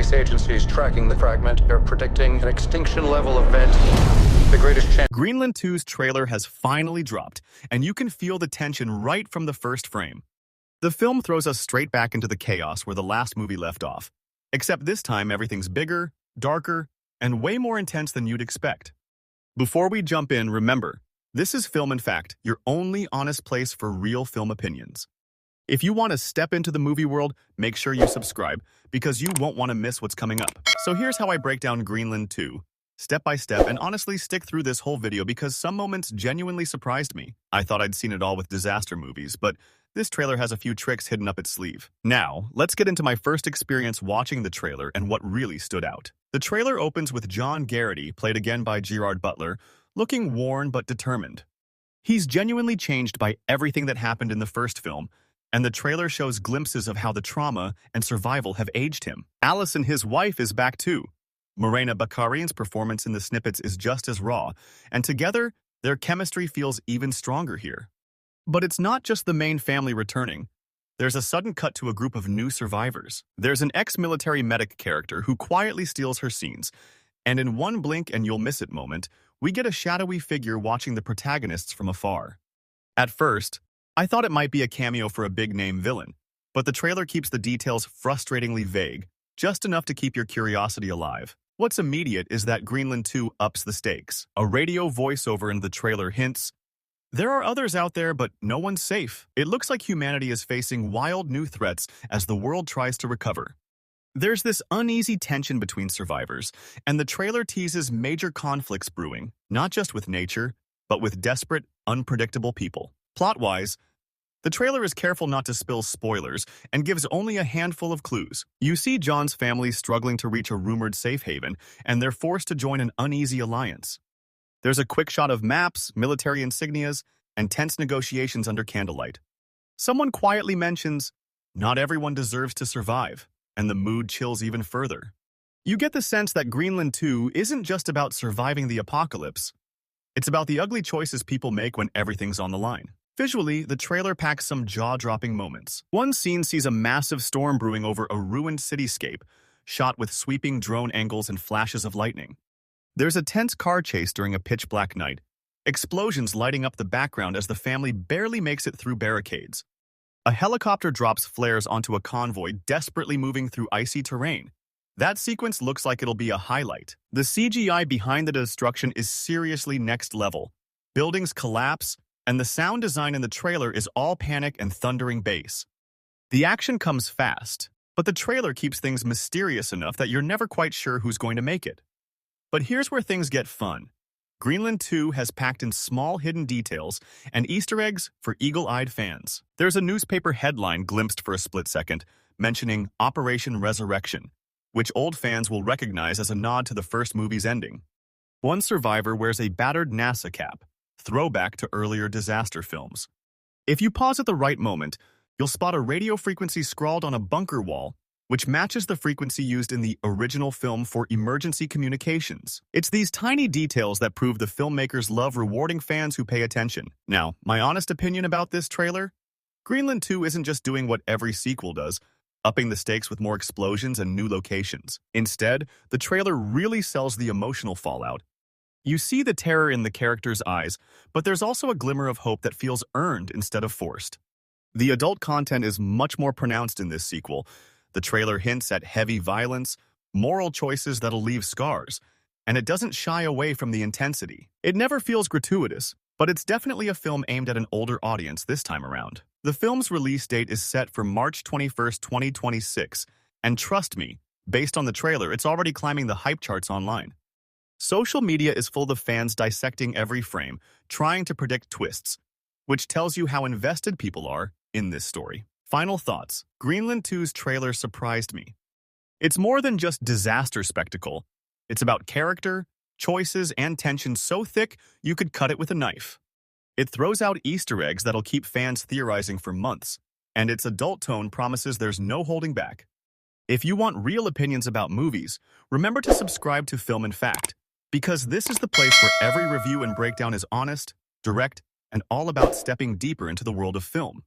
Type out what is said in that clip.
space agencies tracking the fragment are predicting an extinction-level event. The greatest chance. Greenland 2's trailer has finally dropped, and you can feel the tension right from the first frame. The film throws us straight back into the chaos where the last movie left off. Except this time, everything's bigger, darker, and way more intense than you'd expect. Before we jump in, remember, this is Film and Fact, your only honest place for real film opinions. If you want to step into the movie world, make sure you subscribe, because you won't want to miss what's coming up. So here's how I break down Greenland 2, step by step, and honestly stick through this whole video because some moments genuinely surprised me. I thought I'd seen it all with disaster movies, but this trailer has a few tricks hidden up its sleeve. Now, let's get into my first experience watching the trailer and what really stood out. The trailer opens with John Garrity, played again by Gerard Butler, looking worn but determined. He's genuinely changed by everything that happened in the first film, and the trailer shows glimpses of how the trauma and survival have aged him. Allison, his wife, is back too. Morena Baccarin's performance in the snippets is just as raw, and together, their chemistry feels even stronger here. But it's not just the main family returning. There's a sudden cut to a group of new survivors. There's an ex-military medic character who quietly steals her scenes, and in one blink and you'll miss it moment, we get a shadowy figure watching the protagonists from afar. At first, I thought it might be a cameo for a big-name villain, but the trailer keeps the details frustratingly vague, just enough to keep your curiosity alive. What's immediate is that Greenland 2 ups the stakes. A radio voiceover in the trailer hints, "There are others out there, but no one's safe." It looks like humanity is facing wild new threats as the world tries to recover. There's this uneasy tension between survivors, and the trailer teases major conflicts brewing, not just with nature, but with desperate, unpredictable people. Plot-wise, the trailer is careful not to spill spoilers and gives only a handful of clues. You see John's family struggling to reach a rumored safe haven, and they're forced to join an uneasy alliance. There's a quick shot of maps, military insignias, and tense negotiations under candlelight. Someone quietly mentions, "Not everyone deserves to survive," and the mood chills even further. You get the sense that Greenland 2 isn't just about surviving the apocalypse. It's about the ugly choices people make when everything's on the line. Visually, the trailer packs some jaw-dropping moments. One scene sees a massive storm brewing over a ruined cityscape, shot with sweeping drone angles and flashes of lightning. There's a tense car chase during a pitch-black night, explosions lighting up the background as the family barely makes it through barricades. A helicopter drops flares onto a convoy desperately moving through icy terrain. That sequence looks like it'll be a highlight. The CGI behind the destruction is seriously next level. Buildings collapse, and the sound design in the trailer is all panic and thundering bass. The action comes fast, but the trailer keeps things mysterious enough that you're never quite sure who's going to make it. But here's where things get fun. Greenland 2 has packed in small hidden details and Easter eggs for eagle-eyed fans. There's a newspaper headline glimpsed for a split second, mentioning Operation Resurrection, which old fans will recognize as a nod to the first movie's ending. One survivor wears a battered NASA cap, throwback to earlier disaster films. If you pause at the right moment, you'll spot a radio frequency scrawled on a bunker wall, which matches the frequency used in the original film for emergency communications. It's these tiny details that prove the filmmakers love rewarding fans who pay attention. Now, my honest opinion about this trailer? Greenland 2 isn't just doing what every sequel does, upping the stakes with more explosions and new locations. Instead, the trailer really sells the emotional fallout. You see the terror in the characters' eyes, but there's also a glimmer of hope that feels earned instead of forced. The adult content is much more pronounced in this sequel. The trailer hints at heavy violence, moral choices that'll leave scars, and it doesn't shy away from the intensity. It never feels gratuitous, but it's definitely a film aimed at an older audience this time around. The film's release date is set for March 21st, 2026, and trust me, based on the trailer, it's already climbing the hype charts online. Social media is full of fans dissecting every frame, trying to predict twists, which tells you how invested people are in this story. Final thoughts. Greenland 2's trailer surprised me. It's more than just disaster spectacle. It's about character, choices, and tension so thick you could cut it with a knife. It throws out Easter eggs that'll keep fans theorizing for months, and its adult tone promises there's no holding back. If you want real opinions about movies, remember to subscribe to Film and Fact, because this is the place where every review and breakdown is honest, direct, and all about stepping deeper into the world of film.